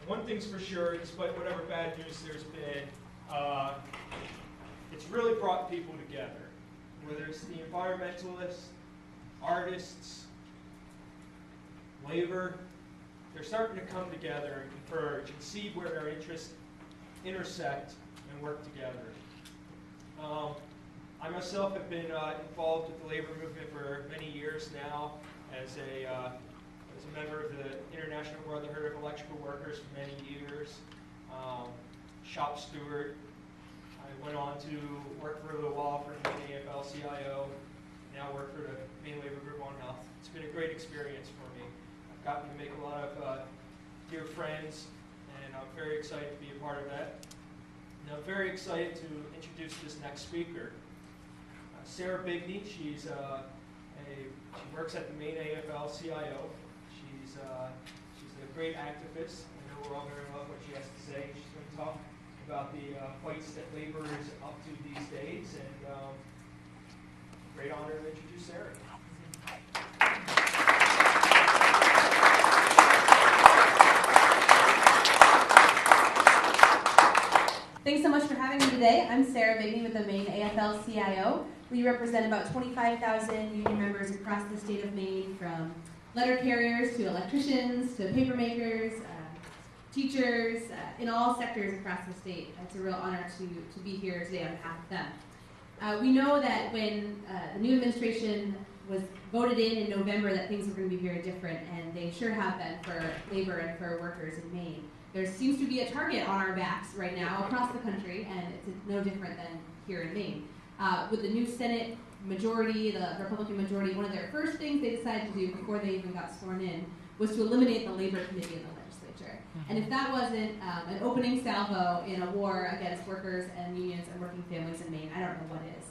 One thing's for sure, despite whatever bad news there's been, it's really brought people together. Whether it's the environmentalists, artists, labor, they're starting to come together and converge and see where their interests intersect and work together. I myself have been involved with the labor movement for many years now as a member of the International Brotherhood of Electrical Workers for many years, shop steward. I went on to work for a little while for the AFL-CIO, now work for the Maine Labor Group on Health. It's been a great experience for me. I've gotten to make a lot of dear friends, and I'm very excited to be a part of that. And I'm very excited to introduce this next speaker. Sarah Bigney, she works at the Maine AFL-CIO. She's a great activist. I know we're all going to love what she has to say. She's going to talk about the fights that labor is up to these days, and great honor to introduce Sarah. Thanks so much for having me today. I'm Sarah Bigney with the Maine AFL-CIO. We represent about 25,000 union members across the state of Maine, from letter carriers to electricians to paper makers, teachers, in all sectors across the state. It's a real honor to be here today on behalf of them. We know that when the new administration was voted in November that things were going to be very different, and they sure have been for labor and for workers in Maine. There seems to be a target on our backs right now across the country, and it's no different than here in Maine. With the new Senate majority, the Republican majority, one of their first things they decided to do before they even got sworn in was to eliminate the labor committee in the legislature. And if that wasn't an opening salvo in a war against workers and unions and working families in Maine, I don't know what is.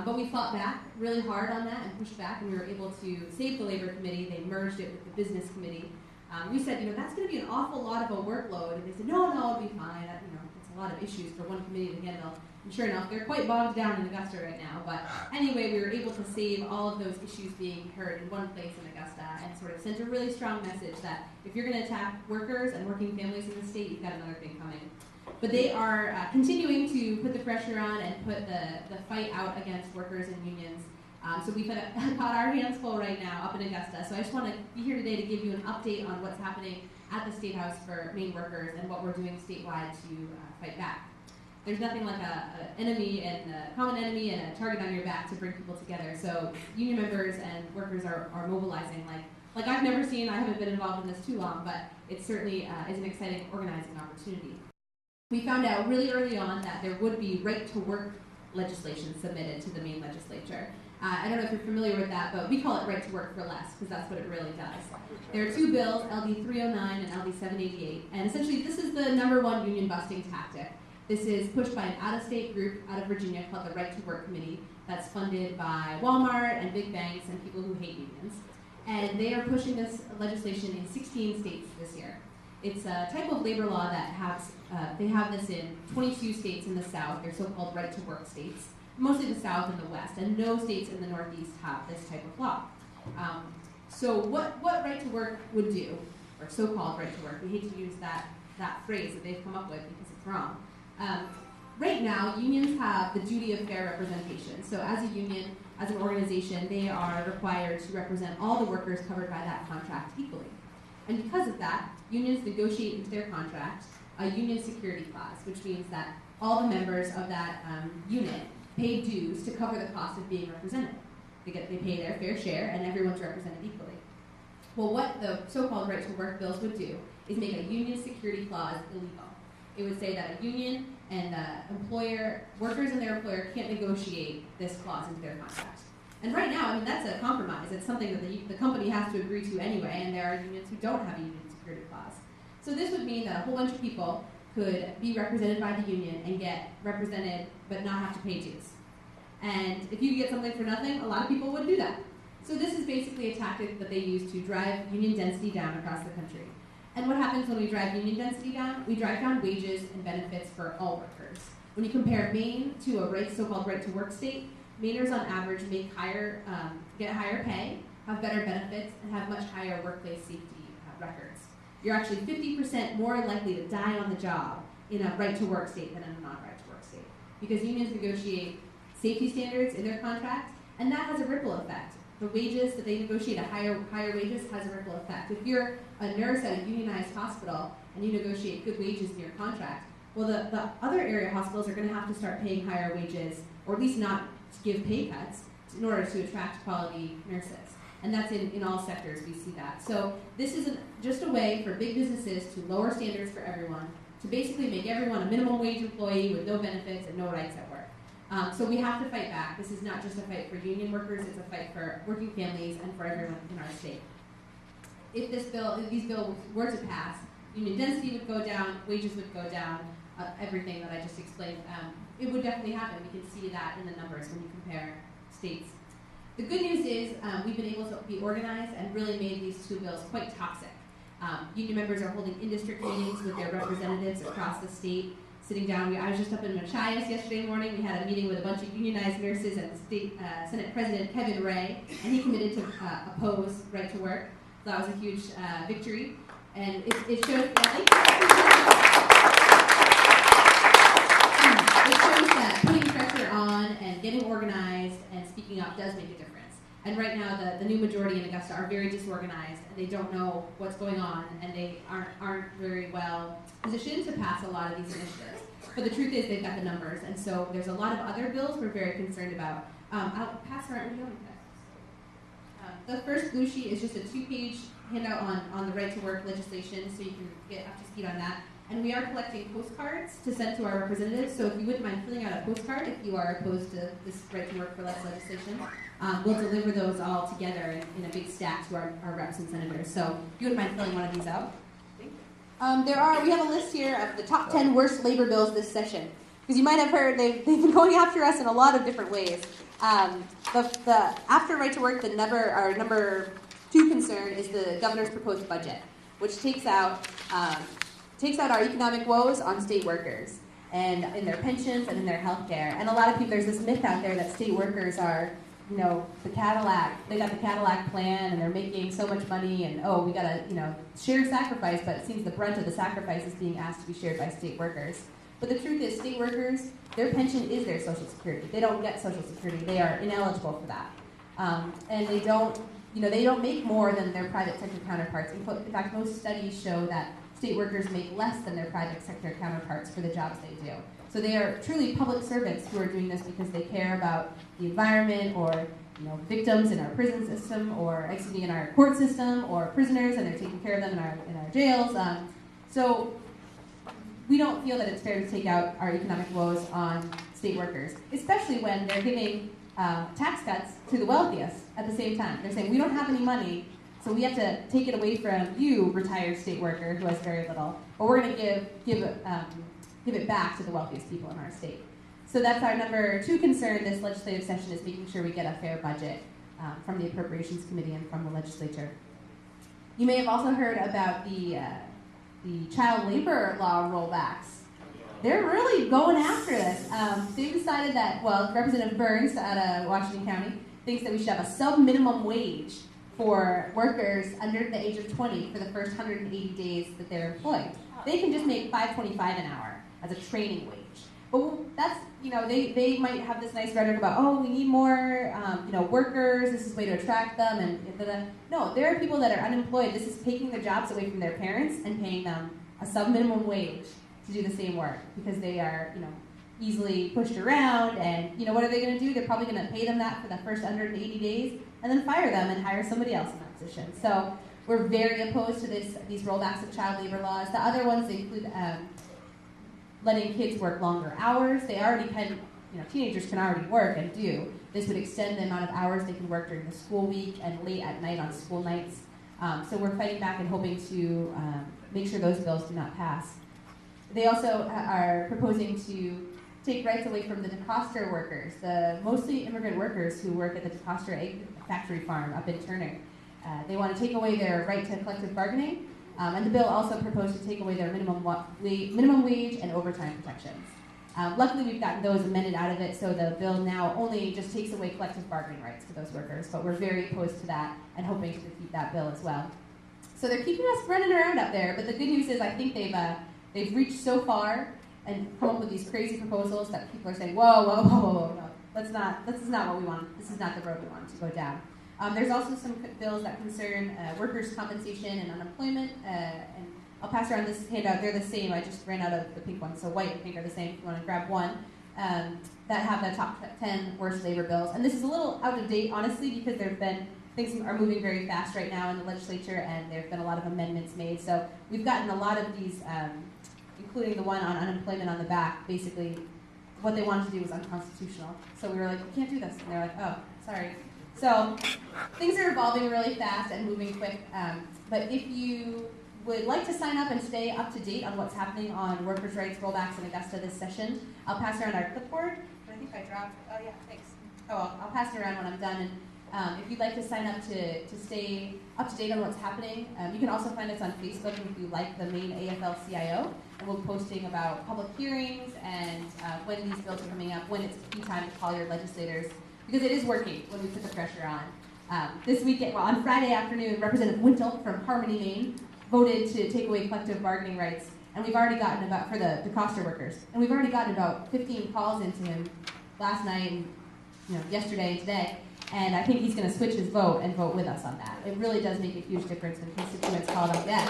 But we fought back really hard on that and pushed back, and we were able to save the labor committee. They merged it with the business committee. We said, that's going to be an awful lot of a workload. And they said, no, it'll be fine. It's a lot of issues for one committee to handle. And sure enough, they're quite bogged down in Augusta right now. But anyway, we were able to save all of those issues being heard in one place in Augusta, and sort of sent a really strong message that if you're going to attack workers and working families in the state, you've got another thing coming. But they are continuing to put the pressure on and put the fight out against workers and unions. So we've got our hands full right now up in Augusta. So I just want to be here today to give you an update on what's happening at the State House for Maine workers and what we're doing statewide to fight back. There's nothing like an enemy and a common enemy and a target on your back to bring people together. So union members and workers are mobilizing like I've never seen. I haven't been involved in this too long, but it certainly is an exciting organizing opportunity. We found out really early on that there would be right-to-work legislation submitted to the Maine legislature. I don't know if you're familiar with that, but we call it right to work for less, because that's what it really does. There are two bills, LD 309 and LD 788, and essentially this is the #1 union busting tactic. This is pushed by an out-of-state group out of Virginia called the Right to Work Committee that's funded by Walmart and big banks and people who hate unions. And they are pushing this legislation in 16 states this year. It's a type of labor law that they have this in 22 states in the South. They're so-called right to work states, mostly the South and the West, and no states in the Northeast have this type of law. So what right to work would do, or so-called right to work, we hate to use that phrase that they've come up with because it's wrong. Right now, unions have the duty of fair representation. So as a union, as an organization, they are required to represent all the workers covered by that contract equally. And because of that, unions negotiate into their contract a union security clause, which means that all the members of that unit pay dues to cover the cost of being represented. They pay their fair share, and everyone's represented equally. Well, what the so-called right to work bills would do is make a union security clause illegal. It would say that a union and workers and their employer can't negotiate this clause into their contract. And right now, that's a compromise. It's something that the company has to agree to anyway, and there are unions who don't have a union security clause. So this would mean that a whole bunch of people could be represented by the union and get represented but not have to pay dues. And if you get something for nothing, a lot of people would do that. So this is basically a tactic that they use to drive union density down across the country. And what happens when we drive union density down? We drive down wages and benefits for all workers. When you compare Maine to a so-called right-to-work state, Mainers on average get higher pay, have better benefits, and have much higher workplace safety records. you're actually 50% more likely to die on the job in a right-to-work state than in a non-right-to-work state. Because unions negotiate safety standards in their contract, and that has a ripple effect. The wages that they negotiate at higher wages has a ripple effect. If you're a nurse at a unionized hospital and you negotiate good wages in your contract, well, the other area hospitals are going to have to start paying higher wages, or at least not give pay cuts, in order to attract quality nurses. And that's in all sectors, we see that. So this isn't just a way for big businesses to lower standards for everyone, to basically make everyone a minimum wage employee with no benefits and no rights at work. So we have to fight back. This is not just a fight for union workers, it's a fight for working families and for everyone in our state. If these bills were to pass, union density would go down, wages would go down, everything that I just explained. It would definitely happen. We can see that in the numbers when you compare states. The good news is we've been able to be organized and really made these two bills quite toxic. Union members are holding in-district meetings with their representatives across the state, sitting down. I was just up in Machias yesterday morning. We had a meeting with a bunch of unionized nurses and State Senate President Kevin Ray, and he committed to oppose right to work. So that was a huge victory. And it shows that putting pressure on and getting organized and speaking up does make a difference. And right now, the new majority in Augusta are very disorganized, and they don't know what's going on, and they aren't very well positioned to pass a lot of these initiatives. But the truth is, they've got the numbers, and so there's a lot of other bills we're very concerned about. I'll pass around. What are you doing? The first blue sheet is just a 2-page handout on the right-to-work legislation, so you can get up to speed on that. And we are collecting postcards to send to our representatives, so if you wouldn't mind filling out a postcard if you are opposed to this right-to-work for less legislation, we'll deliver those all together in a big stack to our reps and senators. So if you wouldn't mind filling one of these out. We have a list here of the top 10 worst labor bills this session. Because you might have heard they've been going after us in a lot of different ways. After right to work, our number 2 concern is the governor's proposed budget, which takes out our economic woes on state workers and in their pensions and in their health care. And a lot of people, there's this myth out there that state workers are, the Cadillac, they got the Cadillac plan and they're making so much money and, we got to, share sacrifice, but it seems the brunt of the sacrifice is being asked to be shared by state workers. But the truth is, state workers, their pension is their Social Security. They don't get Social Security. They are ineligible for that. And they don't make more than their private sector counterparts. In fact, most studies show that state workers make less than their private sector counterparts for the jobs they do. So they are truly public servants who are doing this because they care about the environment or victims in our prison system or in our court system or prisoners, and they're taking care of them in our jails. So we don't feel that it's fair to take out our economic woes on state workers, especially when they're giving tax cuts to the wealthiest at the same time. They're saying, we don't have any money, so we have to take it away from you, retired state worker who has very little, but we're going to give it back to the wealthiest people in our state. So that's our number 2 concern this legislative session, is making sure we get a fair budget from the Appropriations Committee and from the legislature. You may have also heard about the child labor law rollbacks. They're really going after this. They've decided that, Representative Burns out of Washington County thinks that we should have a sub-minimum wage for workers under the age of 20 for the first 180 days that they're employed. They can just make $5.25 an hour as a training wage. But that's, they might have this nice rhetoric about, we need more, workers, this is a way to attract them, and no, there are people that are unemployed. This is taking their jobs away from their parents and paying them a sub-minimum wage to do the same work because they are, easily pushed around, and, what are they going to do? They're probably going to pay them that for the first 180 days and then fire them and hire somebody else in that position. So we're very opposed to these rollbacks of child labor laws. The other ones include letting kids work longer hours. They already can, teenagers can already work and do. This would extend the amount of hours they can work during the school week and late at night on school nights. So we're fighting back and hoping to make sure those bills do not pass. They also are proposing to take rights away from the DeCoster workers, the mostly immigrant workers who work at the DeCoster egg factory farm up in Turner. They want to take away their right to collective bargaining, and the bill also proposed to take away their minimum wage and overtime protections. Luckily, we've gotten those amended out of it, so the bill now only just takes away collective bargaining rights for those workers, but we're very opposed to that and hoping to defeat that bill as well. So they're keeping us running around up there, but the good news is I think they've reached so far and come up with these crazy proposals that people are saying, whoa, whoa, whoa, whoa, whoa, no. This is not what we want. This is not the road we want to go down. There's also some bills that concern workers' compensation and unemployment, and I'll pass around this handout. They're the same. I just ran out of the pink one, so white and pink are the same if you want to grab one, that have the top 10 worst labor bills. And this is a little out of date, honestly, because things are moving very fast right now in the legislature, and there have been a lot of amendments made. So we've gotten a lot of these, including the one on unemployment on the back. Basically, what they wanted to do was unconstitutional. So we were like, we can't do this. And they're like, oh, sorry. So things are evolving really fast and moving quick. But if you would like to sign up and stay up to date on what's happening on workers' rights rollbacks in Augusta this session, I'll pass around our clipboard. I think I dropped, oh yeah, thanks. Oh, I'll pass it around when I'm done. And if you'd like to sign up to stay up to date on what's happening, you can also find us on Facebook if you like the Maine AFL-CIO. And we'll be posting about public hearings and when these bills are coming up, when it's key time to call your legislators, because it is working when we put the pressure on. This weekend, well, on Friday afternoon, Representative Wintle from Harmony, Maine, voted to take away collective bargaining rights, and we've already gotten about, for the DeCosta workers, and we've already gotten about 15 calls into him last night and yesterday and today, and I think he's going to switch his vote and vote with us on that. It really does make a huge difference when constituents call up yes.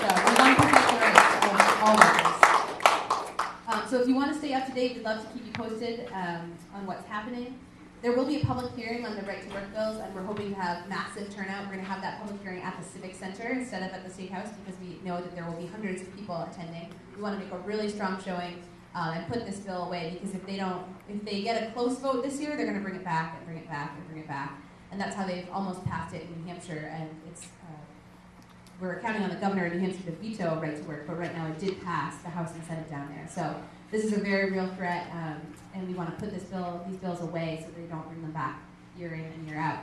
So we want to protect the rights of all workers. So if you want to stay up to date, we'd love to keep you posted on what's happening. There will be a public hearing on the right to work bills, and we're hoping to have massive turnout. We're going to have that public hearing at the Civic Center instead of at the State House, because we know that there will be hundreds of people attending. We want to make a really strong showing and put this bill away, because if they get a close vote this year, they're going to bring it back and bring it back and bring it back. And that's how they've almost passed it in New Hampshire, and we're counting on the governor of New Hampshire to veto right to work, but right now it did pass the House and Senate down there. So this is a very real threat, and we want to put these bills away so they don't bring them back year in and year out.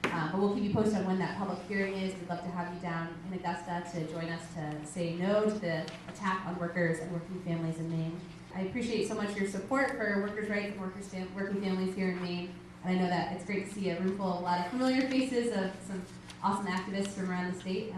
But we'll keep you posted on when that public hearing is. We'd love to have you down in Augusta to join us to say no to the attack on workers and working families in Maine. I appreciate so much your support for workers' rights and working families here in Maine. And I know that it's great to see a room full of a lot of familiar faces of some awesome activists from around the state.